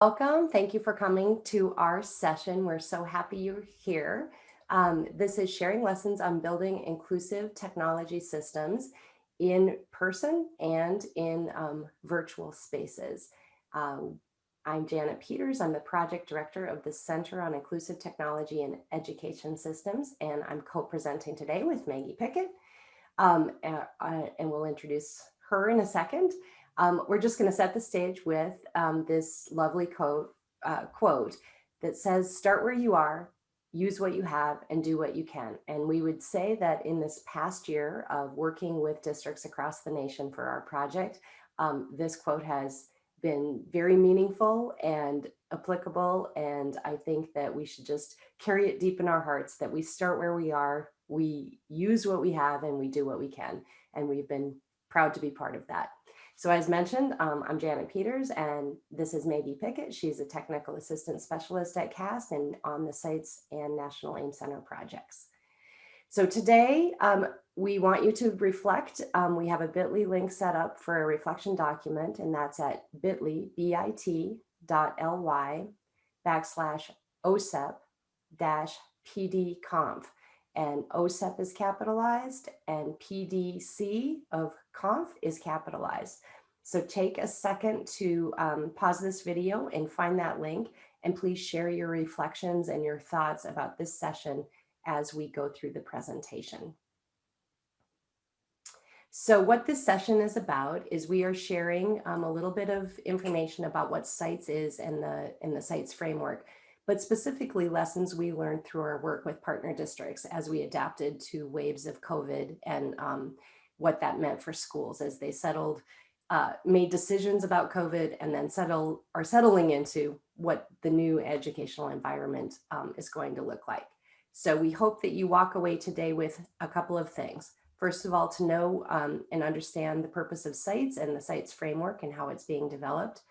Welcome. Thank you for coming to our session. We're so happy you're here. This is sharing lessons on building inclusive technology systems in person and in virtual spaces. I'm Janet Peters. I'm the project director of the Center on Inclusive Technology and Education Systems, and I'm co-presenting today with Maggie Pickett. And we'll introduce her in a second. We're just going to set the stage with this lovely quote that says, "Start where you are, use what you have, and do what you can." And we would say that in this past year of working with districts across the nation for our project, this quote has been very meaningful and applicable. And I think that we should just carry it deep in our hearts that we start where we are, we use what we have, and we do what we can. And we've been proud to be part of that. So as mentioned, I'm Janet Peters, and this is Maggie Pickett. She's a technical assistant specialist at CAST and on the Sites and National AIM Center projects. So today, we want you to reflect. We have a bit.ly link set up for a reflection document, and that's at bit.ly/OSEP-PDConf. And OSEP is capitalized and PDC of conf is capitalized. So take a second to pause this video and find that link, and please share your reflections and your thoughts about this session as we go through the presentation. So what this session is about is we are sharing a little bit of information about what CITES is and the CITES framework, but specifically lessons we learned through our work with partner districts as we adapted to waves of COVID and what that meant for schools as they made decisions about COVID and then are settling into what the new educational environment is going to look like. So we hope that you walk away today with a couple of things. First of all, to know and understand the purpose of CITES and the CITES framework and how it's being developed.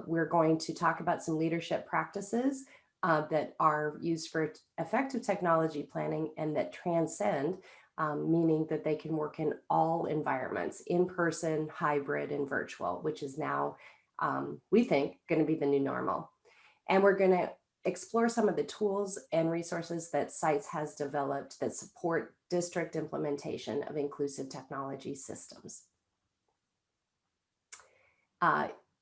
We're going to talk about some leadership practices that are used for effective technology planning and that transcend, meaning that they can work in all environments, in person, hybrid, and virtual, which is now, we think, going to be the new normal. And we're going to explore some of the tools and resources that CITES has developed that support district implementation of inclusive technology systems.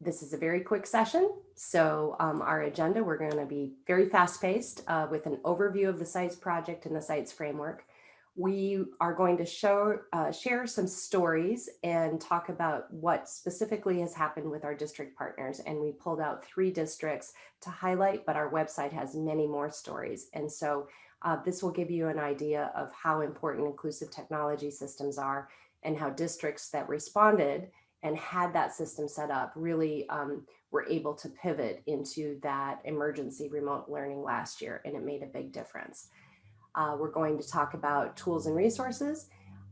This is a very quick session. So our agenda, we're going to be very fast-paced with an overview of the CITES project and the CITES framework. We are going to share some stories and talk about what specifically has happened with our district partners. And we pulled out 3 districts to highlight, but our website has many more stories. And so this will give you an idea of how important inclusive technology systems are and how districts that responded and had that system set up really were able to pivot into that emergency remote learning last year, and it made a big difference. We're going to talk about tools and resources.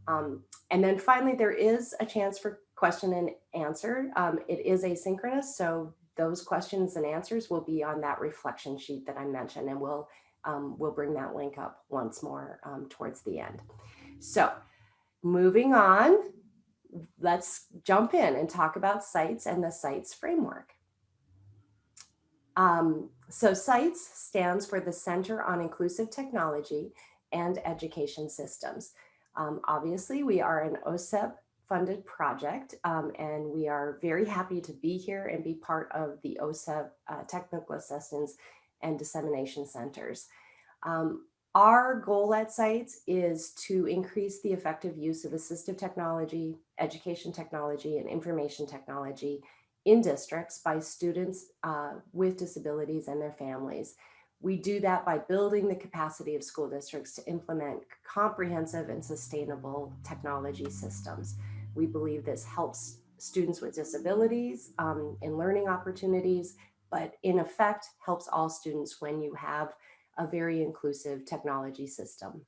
And then finally, there is a chance for question and answer. It is asynchronous, so those questions and answers will be on that reflection sheet that I mentioned, and we'll bring that link up once more towards the end. So moving on, let's jump in and talk about CITES and the CITES framework. So CITES stands for the Center on Inclusive Technology and Education Systems. Obviously, we are an OSEP funded project, and we are very happy to be here and be part of the OSEP Technical Assistance and Dissemination Centers. Our goal at CITES is to increase the effective use of assistive technology, education technology, and information technology in districts by students with disabilities and their families. We do that by building the capacity of school districts to implement comprehensive and sustainable technology systems. We believe this helps students with disabilities in learning opportunities, but in effect helps all students when you have a very inclusive technology system.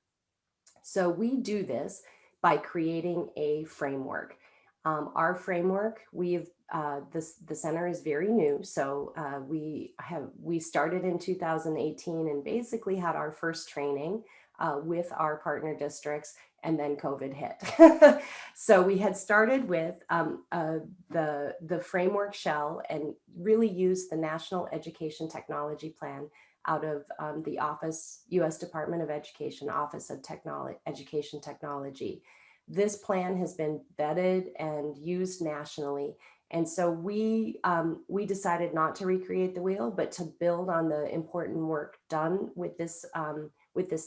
So we do this by creating a framework. Our framework, the center is very new. So we started in 2018 and basically had our first training with our partner districts and then COVID hit. So we had started with the framework shell and really used the National Education Technology Plan out of the U.S. Department of Education, Office of Education Technology. This plan has been vetted and used nationally. And so we decided not to recreate the wheel, but to build on the important work done with this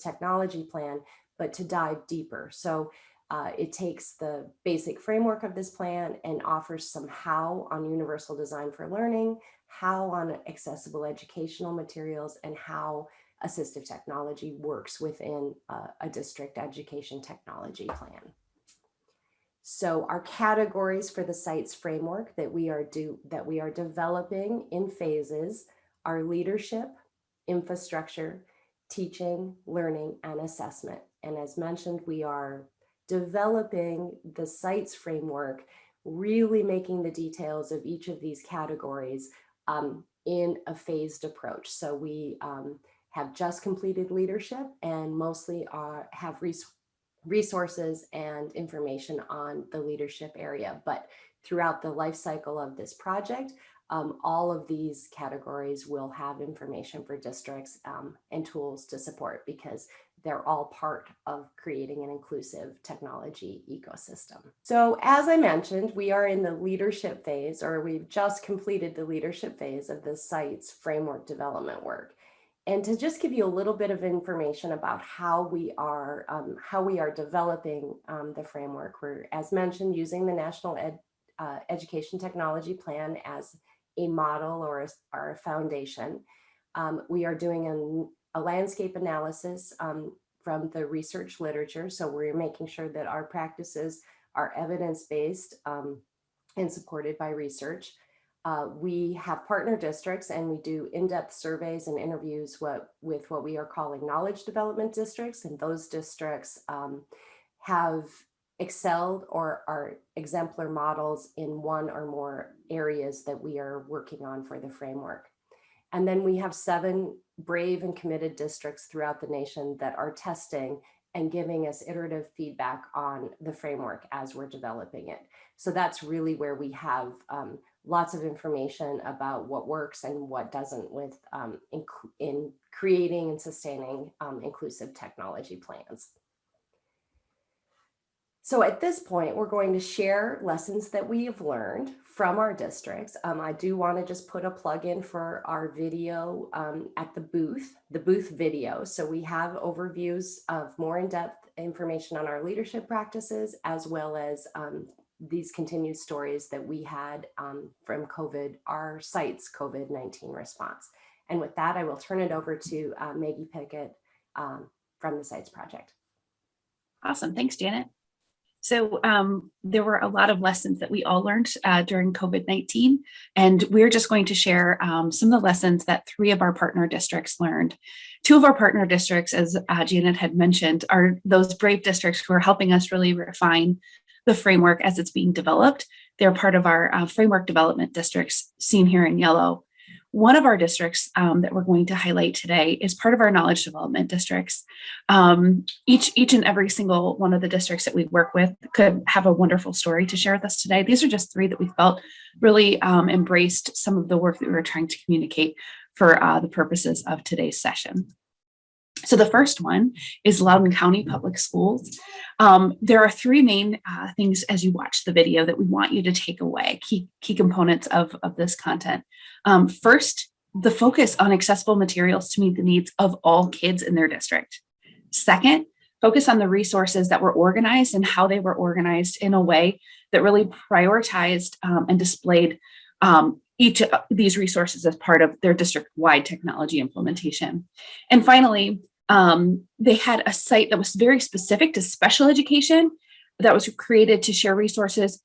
technology plan, but to dive deeper. So it takes the basic framework of this plan and offers some how on universal design for learning, how on accessible educational materials, and how assistive technology works within a district education technology plan. So our categories for the CITES framework that we are developing in phases are leadership, infrastructure, teaching, learning, and assessment. And as mentioned, we are developing the CITES framework, really making the details of each of these categories in a phased approach. So we have just completed leadership and mostly have resources and information on the leadership area. But throughout the life cycle of this project, all of these categories will have information for districts and tools to support, because they're all part of creating an inclusive technology ecosystem. So as I mentioned, we are in the leadership phase, or we've just completed the leadership phase of the CITES framework development work. And to just give you a little bit of information about how we are developing the framework, we're, as mentioned, using the National Education Technology Plan as a model or a foundation. We are doing a landscape analysis from the research literature. So we're making sure that our practices are evidence-based and supported by research. We have partner districts, and we do in-depth surveys and interviews with what we are calling knowledge development districts. And those districts have excelled or are exemplar models in one or more areas that we are working on for the framework. And then we have 7 brave and committed districts throughout the nation that are testing and giving us iterative feedback on the framework as we're developing it. So that's really where we have lots of information about what works and what doesn't with in creating and sustaining inclusive technology plans. So at this point, we're going to share lessons that we have learned from our districts. I do want to just put a plug in for our video at the booth video. So we have overviews of more in-depth information on our leadership practices, as well as these continued stories that we had from COVID, our CITES COVID-19 response. And with that, I will turn it over to Maggie Pickett from the CITES project. Awesome, thanks, Janet. So there were a lot of lessons that we all learned during COVID-19, and we're just going to share some of the lessons that 3 of our partner districts learned. 2 of our partner districts, as Janet had mentioned, are those brave districts who are helping us really refine the framework as it's being developed. They're part of our framework development districts, seen here in yellow. One of our districts that we're going to highlight today is part of our knowledge development districts. Each and every single one of the districts that we work with could have a wonderful story to share with us today. These are just 3 that we felt really embraced some of the work that we were trying to communicate for the purposes of today's session. So the first one is Loudoun County Public Schools. There are 3 main things as you watch the video that we want you to take away, key components of this content. First, the focus on accessible materials to meet the needs of all kids in their district. Second, focus on the resources that were organized and how they were organized in a way that really prioritized and displayed each of these resources as part of their district-wide technology implementation. And finally, they had a site that was very specific to special education that was created to share resources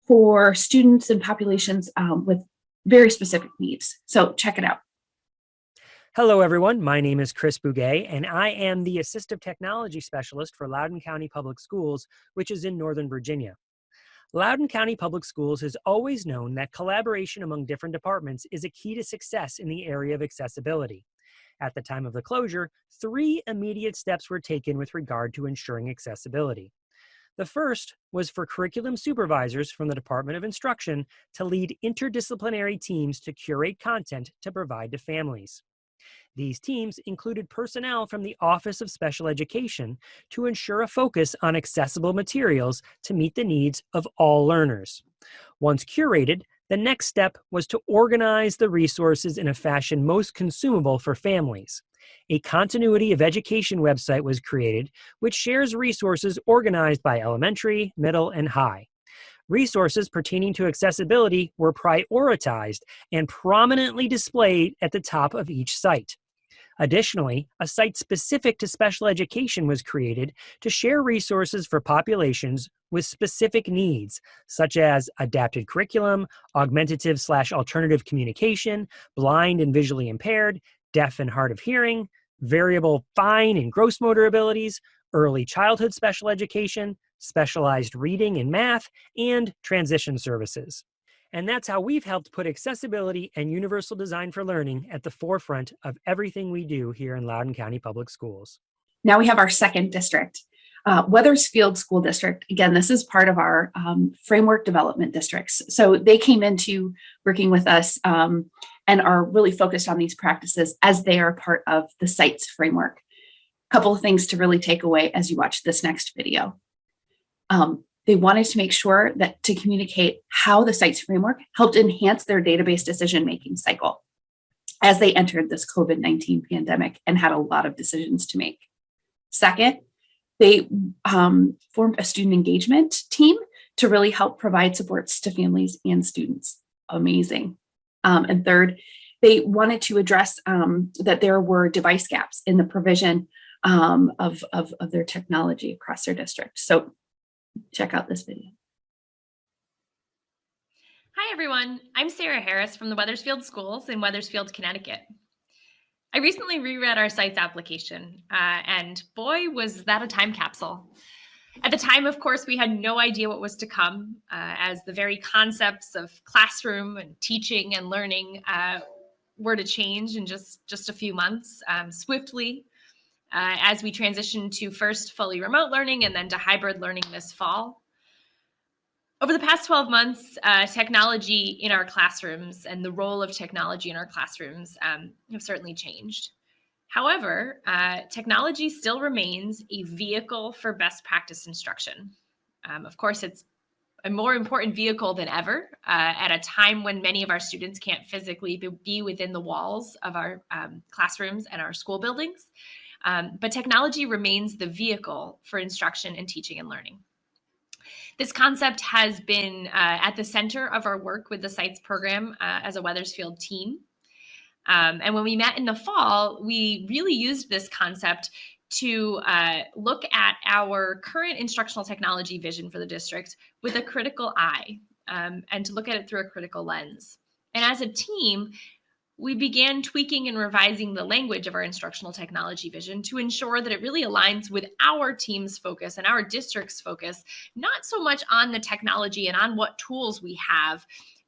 for students and populations with very specific needs. So check it out. Hello, everyone. My name is Chris Bouguet, and I am the Assistive Technology Specialist for Loudoun County Public Schools, which is in Northern Virginia. Loudoun County Public Schools has always known that collaboration among different departments is a key to success in the area of accessibility. At the time of the closure, 3 immediate steps were taken with regard to ensuring accessibility. The first was for curriculum supervisors from the Department of Instruction to lead interdisciplinary teams to curate content to provide to families. These teams included personnel from the Office of Special Education to ensure a focus on accessible materials to meet the needs of all learners. Once curated, the next step was to organize the resources in a fashion most consumable for families. A continuity of education website was created, which shares resources organized by elementary, middle, and high. Resources pertaining to accessibility were prioritized and prominently displayed at the top of each site. Additionally, a site specific to special education was created to share resources for populations with specific needs, such as adapted curriculum, augmentative/alternative communication, blind and visually impaired, deaf and hard of hearing, variable fine and gross motor abilities, early childhood special education, specialized reading and math, and transition services. And that's how we've helped put accessibility and universal design for learning at the forefront of everything we do here in Loudoun County Public Schools. Now we have our second district, Weathersfield School District. Again, this is part of our framework development districts. So they came into working with us and are really focused on these practices as they are part of the SITES framework. A couple of things to really take away as you watch this next video. They wanted to make sure that to communicate how the SITES framework helped enhance their database decision-making cycle as they entered this COVID-19 pandemic and had a lot of decisions to make. Second, they formed a student engagement team to really help provide supports to families and students. Amazing. And third, they wanted to address that there were device gaps in the provision of their technology across their district. So check out this video. Hi, everyone. I'm Sarah Harris from the Weathersfield Schools in Weathersfield, Connecticut. I recently reread our SITES application, and boy, was that a time capsule. At the time, of course, we had no idea what was to come, as the very concepts of classroom and teaching and learning were to change in just a few months, swiftly, as we transitioned to first fully remote learning and then to hybrid learning this fall. Over the past 12 months, technology in our classrooms and the role of technology in our classrooms have certainly changed. However, technology still remains a vehicle for best practice instruction. Of course, it's a more important vehicle than ever at a time when many of our students can't physically be within the walls of our classrooms and our school buildings. But technology remains the vehicle for instruction and teaching and learning. This concept has been at the center of our work with the SITES program as a Weathersfield team. And when we met in the fall, we really used this concept to look at our current instructional technology vision for the district with a critical eye and to look at it through a critical lens. And as a team, we began tweaking and revising the language of our instructional technology vision to ensure that it really aligns with our team's focus and our district's focus, not so much on the technology and on what tools we have,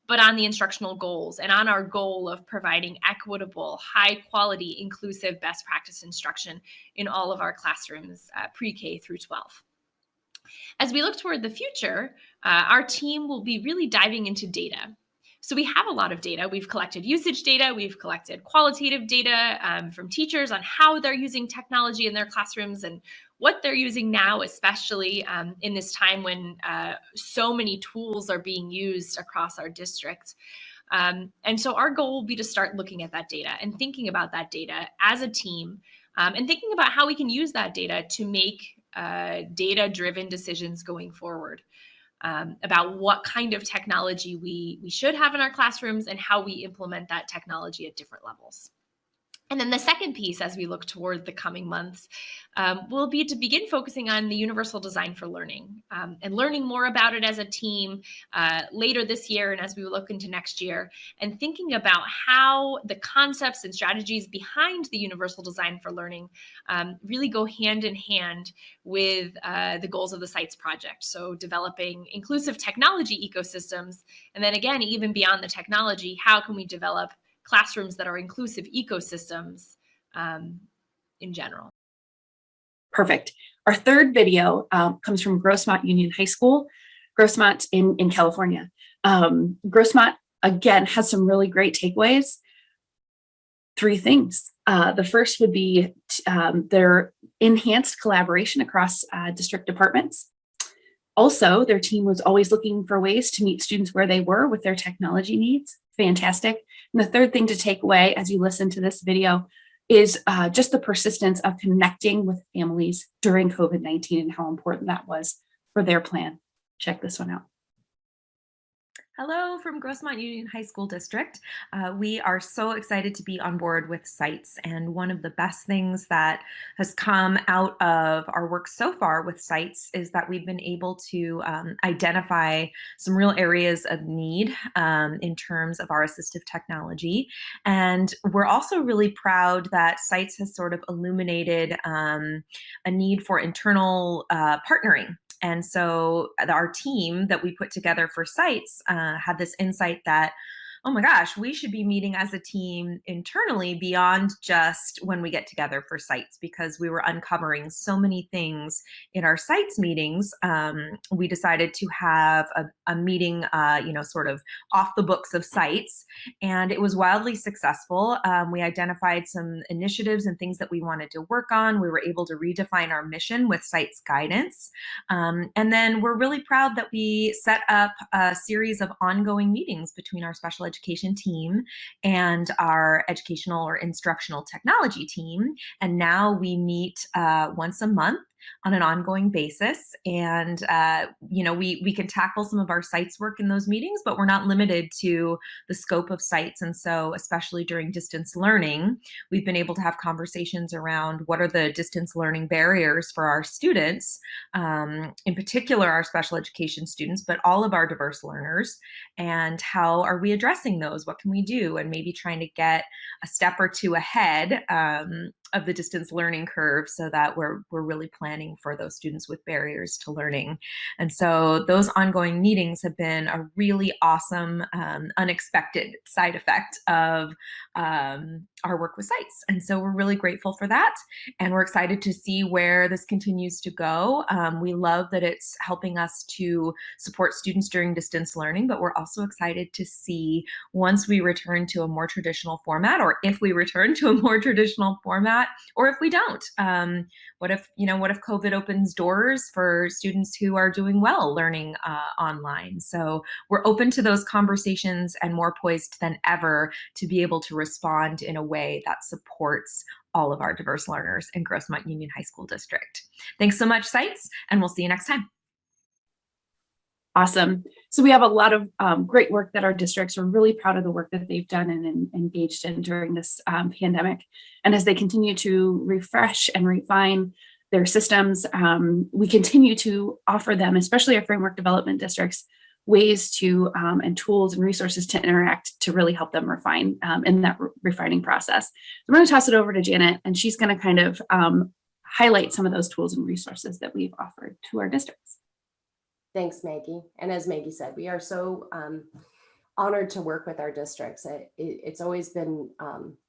but on the instructional goals and on our goal of providing equitable, high quality, inclusive, best practice instruction in all of our classrooms, pre-K through 12. As we look toward the future, our team will be really diving into data. So we have a lot of data. We've collected usage data. We've collected qualitative data from teachers on how they're using technology in their classrooms and what they're using now, especially in this time when so many tools are being used across our district. And so our goal will be to start looking at that data and thinking about that data as a team and thinking about how we can use that data to make data-driven decisions going forward. About what kind of technology we should have in our classrooms and how we implement that technology at different levels. And then the second piece, as we look toward the coming months, will be to begin focusing on the universal design for learning and learning more about it as a team later this year and as we look into next year, and thinking about how the concepts and strategies behind the universal design for learning really go hand in hand with the goals of the SITES project. So developing inclusive technology ecosystems, and then again, even beyond the technology, how can we develop classrooms that are inclusive ecosystems in general. Perfect. Our third video comes from Grossmont Union High School, Grossmont in California. Grossmont, again, has some really great takeaways. Three things. The first would be their enhanced collaboration across district departments. Also, their team was always looking for ways to meet students where they were with their technology needs. Fantastic. And the third thing to take away as you listen to this video is just the persistence of connecting with families during COVID-19 and how important that was for their plan. Check this one out. Hello from Grossmont Union High School District. We are so excited to be on board with Sites, and one of the best things that has come out of our work so far with Sites is that we've been able to identify some real areas of need in terms of our assistive technology. And we're also really proud that Sites has sort of illuminated a need for internal partnering. And so our team that we put together for Sites had this insight that, oh my gosh, we should be meeting as a team internally beyond just when we get together for Sites, because we were uncovering so many things in our Sites meetings. We decided to have a meeting, sort of off the books of Sites, and it was wildly successful. We identified some initiatives and things that we wanted to work on. We were able to redefine our mission with Sites guidance. And then we're really proud that we set up a series of ongoing meetings between our special education team and our educational or instructional technology team. And now we meet once a month on an ongoing basis. And, we can tackle some of our Sites work in those meetings, but we're not limited to the scope of Sites. And so, especially during distance learning, we've been able to have conversations around what are the distance learning barriers for our students, in particular our special education students, but all of our diverse learners, and how are we addressing those? What can we do? And maybe trying to get a step or two ahead of the distance learning curve so that we're really planning for those students with barriers to learning. And so those ongoing meetings have been a really awesome, unexpected side effect of our work with Sites. And so we're really grateful for that. And we're excited to see where this continues to go. We love that it's helping us to support students during distance learning, but we're also excited to see once we return to a more traditional format, or if we return to a more traditional format, or if we don't. What if COVID opens doors for students who are doing well learning online? So we're open to those conversations and more poised than ever to be able to respond in a way that supports all of our diverse learners in Grossmont Union High School District. Thanks so much, Sites, and we'll see you next time. Awesome. So we have a lot of great work that our districts are really proud of the work that they've done and engaged in during this pandemic. And as they continue to refresh and refine their systems, we continue to offer them, especially our framework development districts, ways to and tools and resources to interact to really help them refine in that refining process. So I'm going to toss it over to Janet, and she's going to kind of highlight some of those tools and resources that we've offered to our districts. Thanks, Maggie. And as Maggie said, we are so honored to work with our districts. It's always been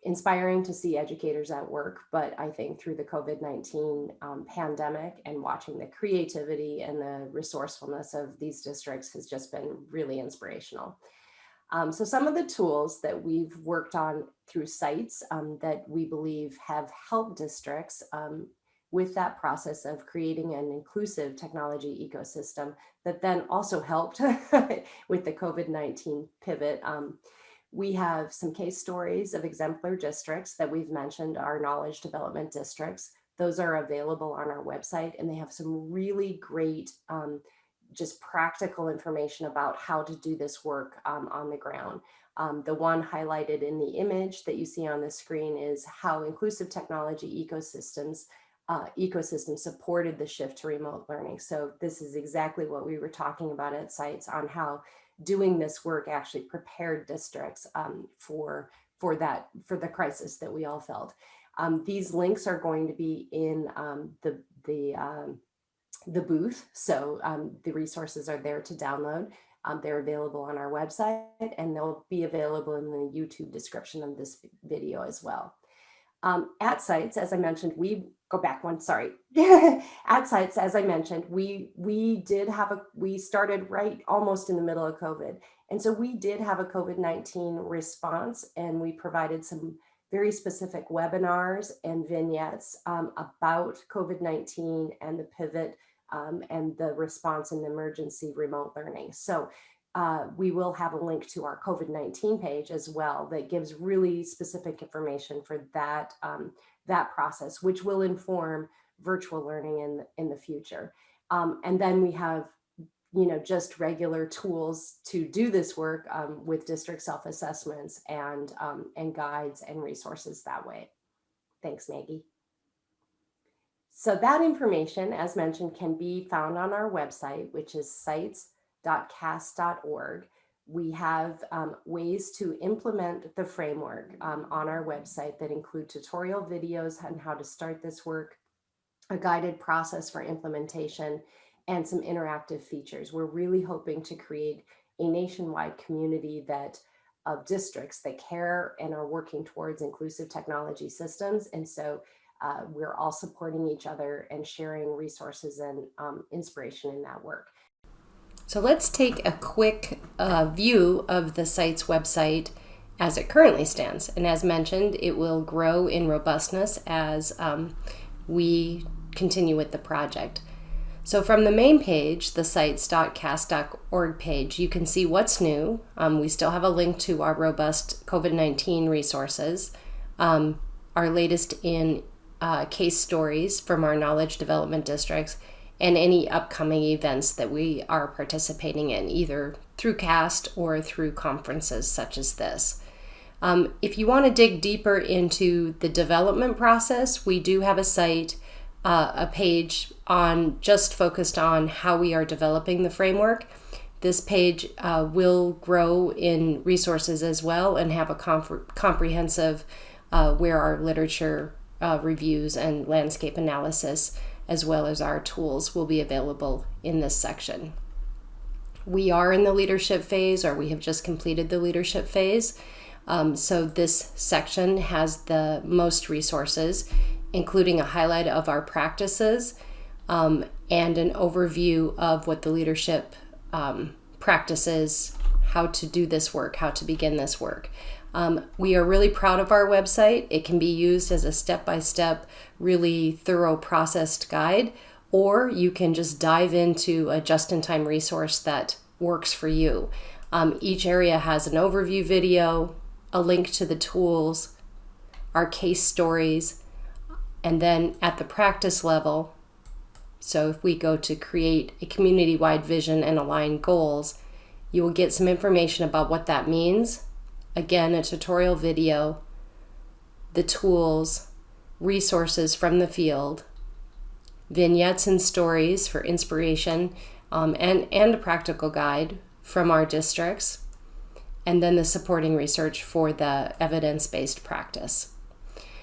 inspiring to see educators at work, but I think through the COVID-19 pandemic and watching the creativity and the resourcefulness of these districts has just been really inspirational. So some of the tools that we've worked on through Sites that we believe have helped districts with that process of creating an inclusive technology ecosystem that then also helped with the COVID-19 pivot. We have some case stories of exemplar districts that we've mentioned, our knowledge development districts. Those are available on our website, and they have some really great just practical information about how to do this work on the ground. The one highlighted in the image that you see on the screen is how inclusive technology ecosystems supported the shift to remote learning. So this is exactly what we were talking about at Sites on how doing this work actually prepared districts for the crisis that we all felt. These links are going to be in the booth, so the resources are there to download. They're available on our website, and they'll be available in the YouTube description of this video as well. At sites, as I mentioned, we go back one, sorry. At sites, as I mentioned, we started right almost in the middle of COVID. And so we did have a COVID-19 response, and we provided some very specific webinars and vignettes about COVID-19 and the pivot and the response and emergency remote learning. So we will have a link to our COVID-19 page as well that gives really specific information for that, that process, which will inform virtual learning in the future. And then we have, just regular tools to do this work with district self-assessments and guides and resources that way. Thanks, Maggie. So that information, as mentioned, can be found on our website, which is sites.cas.org. We have ways to implement the framework on our website that include tutorial videos on how to start this work, a guided process for implementation, and some interactive features. We're really hoping to create a nationwide community of districts that care and are working towards inclusive technology systems. And so we're all supporting each other and sharing resources and inspiration in that work. So let's take a quick view of the site's website as it currently stands. And as mentioned, it will grow in robustness as we continue with the project. So from the main page, the sites.cas.org page, you can see what's new. We still have a link to our robust COVID-19 resources, our latest in case stories from our knowledge development districts, and any upcoming events that we are participating in, either through CAST or through conferences such as this. If you want to dig deeper into the development process, we do have a page just focused on how we are developing the framework. This page will grow in resources as well and have a comprehensive where our literature reviews and landscape analysis, as well as our tools, will be available in this section. We are in the leadership phase, or we have just completed the leadership phase. So this section has the most resources, including a highlight of our practices and an overview of what the leadership practices, how to do this work, how to begin this work. We are really proud of our website. It can be used as a step-by-step, really thorough processed guide, or you can just dive into a just-in-time resource that works for you. Each area has an overview video, a link to the tools, our case stories, and then at the practice level, so if we go to create a community-wide vision and align goals, you will get some information about what that means. Again, a tutorial video, the tools, resources from the field, vignettes and stories for inspiration, and a practical guide from our districts, and then the supporting research for the evidence-based practice.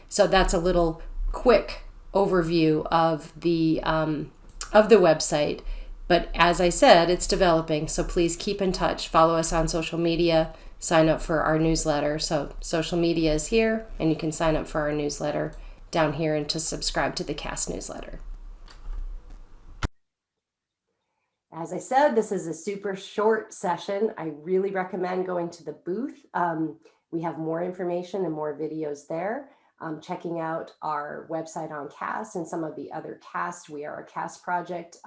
So that's a little quick overview of the website. But as I said, it's developing, so please keep in touch. Follow us on social media, sign up for our newsletter. So social media is here, and you can sign up for our newsletter down here and to subscribe to the CAST newsletter. As I said, this is a super short session. I really recommend going to the booth. We have more information and more videos there. Checking out our website on CAST and some of the other CAST, We Are a CAST project,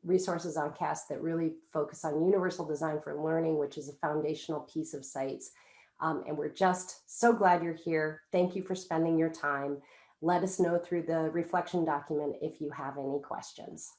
resources on CAST that really focus on universal design for learning, which is a foundational piece of sites. And we're just so glad you're here. Thank you for spending your time. Let us know through the reflection document if you have any questions.